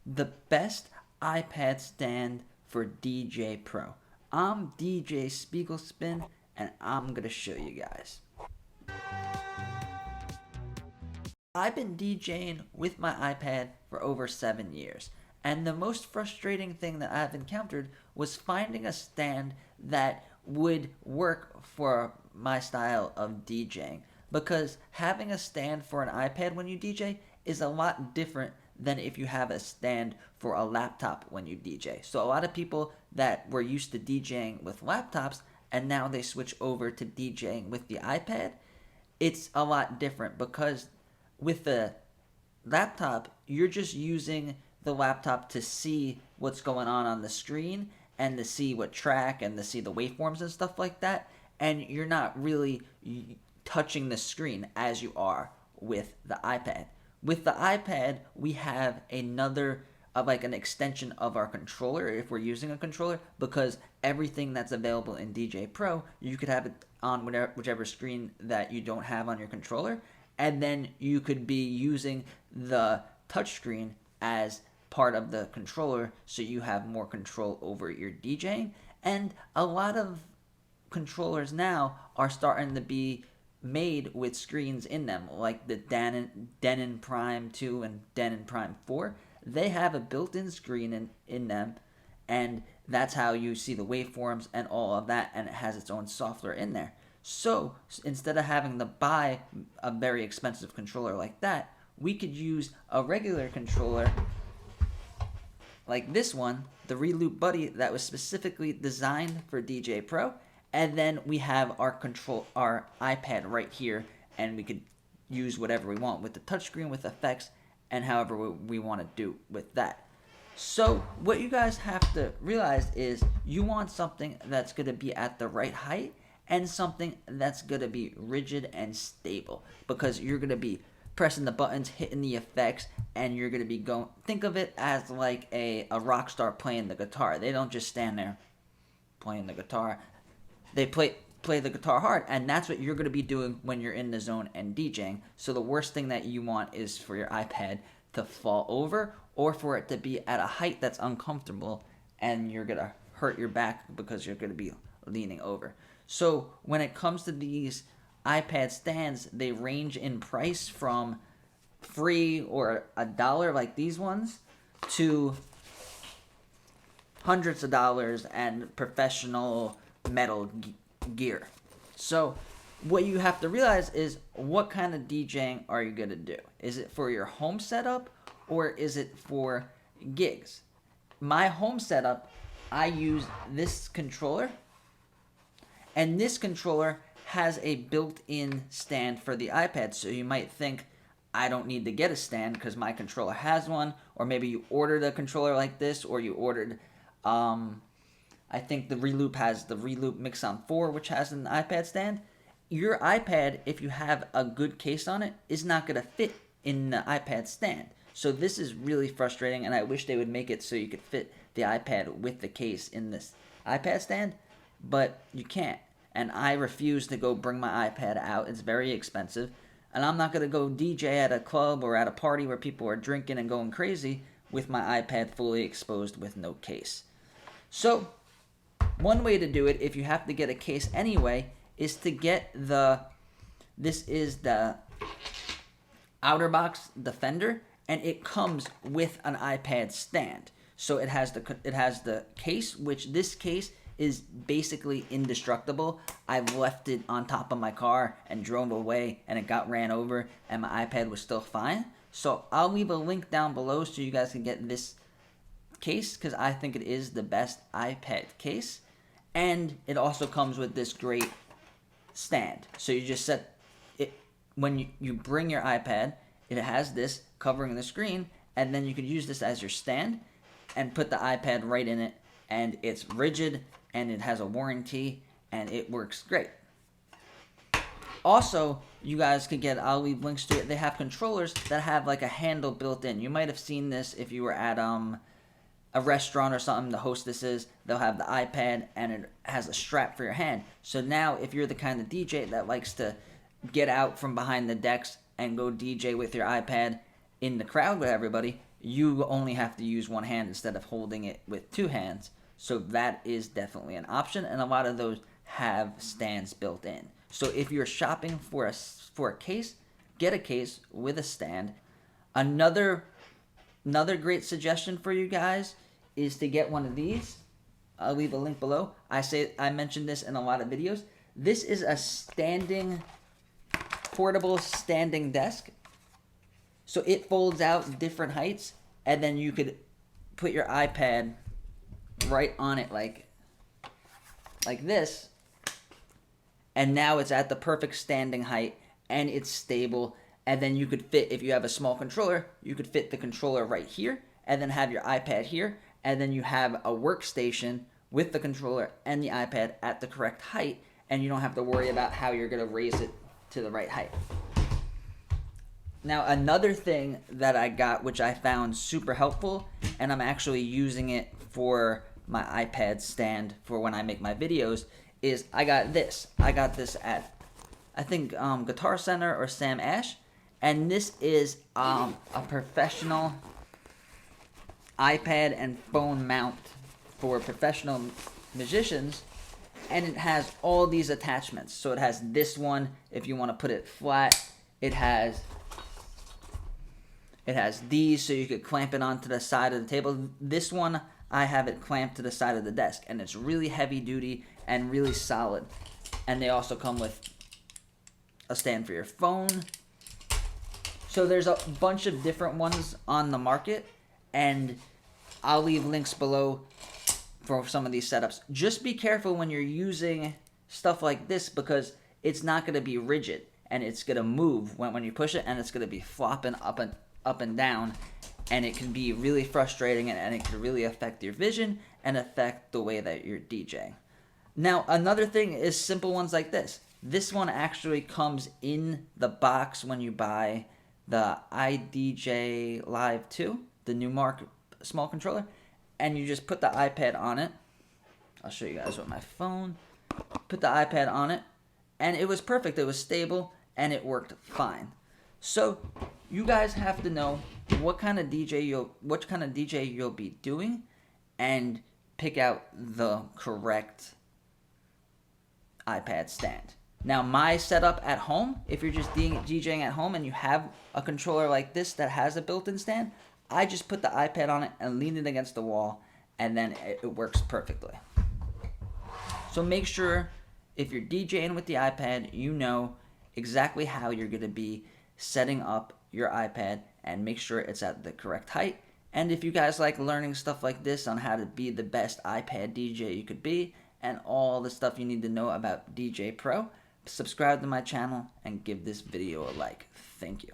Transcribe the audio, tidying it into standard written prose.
the best iPad stand for DJ Pro. I'm DJ Spiegel Spin, and I'm going to show you guys. I've been DJing with my iPad for over 7 years, and the most frustrating thing that I've encountered was finding a stand that would work for my style of DJing. Because having a stand for an iPad when you DJ is a lot different than if you have a stand for a laptop when you DJ. So a lot of people that were used to DJing with laptops and now they switch over to DJing with the iPad, it's a lot different because with the laptop, you're just using the laptop to see what's going on the screen and to see what track and to see the waveforms and stuff like that. And you're not really touching the screen as you are with the iPad. With the iPad, we have another like an extension of our controller if we're using a controller, because everything that's available in DJ Pro, you could have it on whichever screen that you don't have on your controller, and then you could be using the touchscreen as part of the controller so you have more control over your DJing. And a lot of controllers now are starting to be made with screens in them, like the Denon Prime 2 and Denon Prime 4. They have a built-in screen in them, and that's how you see the waveforms and all of that, and it has its own software in there. So instead of having to buy a very expensive controller like that, we could use a regular controller like this one, the Reloop Buddy, that was specifically designed for DJ Pro. And then we have our iPad right here, and we could use whatever we want with the touchscreen, with effects, and however we want to do with that. So what you guys have to realize is you want something that's going to be at the right height and something that's going to be rigid and stable, because you're going to be pressing the buttons, hitting the effects, and you're going to be going. Think of it as like a rock star playing the guitar. They don't just stand there playing the guitar. They play the guitar hard, and that's what you're going to be doing when you're in the zone and DJing. So the worst thing that you want is for your iPad to fall over, or for it to be at a height that's uncomfortable, and you're going to hurt your back because you're going to be leaning over. So when it comes to these iPad stands, they range in price from free or $1 like these ones to hundreds of dollars and professional metal gear. So what you have to realize is, what kind of DJing are you going to do? Is it for your home setup, or is it for gigs? My home setup, I use this controller, and this controller has a built-in stand for the iPad. So you might think, I don't need to get a stand because my controller has one, or maybe you ordered a controller like this, or you ordered I think the Reloop has the Reloop Mixon 4, which has an iPad stand. Your iPad, if you have a good case on it, is not going to fit in the iPad stand. So this is really frustrating, and I wish they would make it so you could fit the iPad with the case in this iPad stand, but you can't. And I refuse to go bring my iPad out. It's very expensive, and I'm not going to go DJ at a club or at a party where people are drinking and going crazy with my iPad fully exposed with no case. So one way to do it, if you have to get a case anyway, is to get this is the OtterBox Defender, and it comes with an iPad stand. So it has the case, which this case is basically indestructible. I've left it on top of my car and drove away, and it got ran over, and my iPad was still fine. So I'll leave a link down below so you guys can get this case, because I think it is the best iPad case. And it also comes with this great stand. So you just set it, when you bring your iPad, it has this covering the screen, and then you can use this as your stand and put the iPad right in it, and it's rigid, and it has a warranty, and it works great. Also, you guys could get, I'll leave links to it, they have controllers that have like a handle built in. You might have seen this if you were at a restaurant or something. The hostesses, they'll have the iPad, and it has a strap for your hand. So now if you're the kind of DJ that likes to get out from behind the decks and go DJ with your iPad in the crowd with everybody, you only have to use one hand instead of holding it with two hands. So that is definitely an option, and a lot of those have stands built in. So if you're shopping for a case, get a case with a stand. Another great suggestion for you guys is to get one of these. I'll leave a link below. I mentioned this in a lot of videos. This is a portable standing desk. So it folds out different heights, and then you could put your iPad right on it like this, and now it's at the perfect standing height, and it's stable. And then you could fit, if you have a small controller, you could fit the controller right here, and then have your iPad here, and then you have a workstation with the controller and the iPad at the correct height, and you don't have to worry about how you're going to raise it to the right height. Now, another thing that I got, which I found super helpful, and I'm actually using it for my iPad stand for when I make my videos, is I got this. I got this at, I think, Guitar Center or Sam Ash, and this is a professional iPad and phone mount for professional musicians, and it has all these attachments. So it has this one if you want to put it flat. It has these so you could clamp it onto the side of the table. This one, I have it clamped to the side of the desk, and it's really heavy duty and really solid. And they also come with a stand for your phone. So there's a bunch of different ones on the market, and I'll leave links below for some of these setups. Just be careful when you're using stuff like this, because it's not going to be rigid, and it's going to move when you push it, and it's going to be flopping up and down, and it can be really frustrating, and it can really affect your vision and affect the way that you're DJing. Now, another thing is simple ones like this. This one actually comes in the box when you buy the Djay Live 2, the Newmark small controller, and you just put the iPad on it. I'll show you guys with my phone. Put the iPad on it, and it was perfect. It was stable, and it worked fine. So you guys have to know what kind of DJ you'll be doing, and pick out the correct iPad stand. Now, my setup at home, if you're just DJing at home and you have a controller like this that has a built-in stand, I just put the iPad on it and lean it against the wall, and then it works perfectly. So make sure if you're DJing with the iPad, you know exactly how you're going to be setting up your iPad, and make sure it's at the correct height. And if you guys like learning stuff like this on how to be the best iPad DJ you could be, and all the stuff you need to know about DJ Pro, subscribe to my channel and give this video a like. Thank you.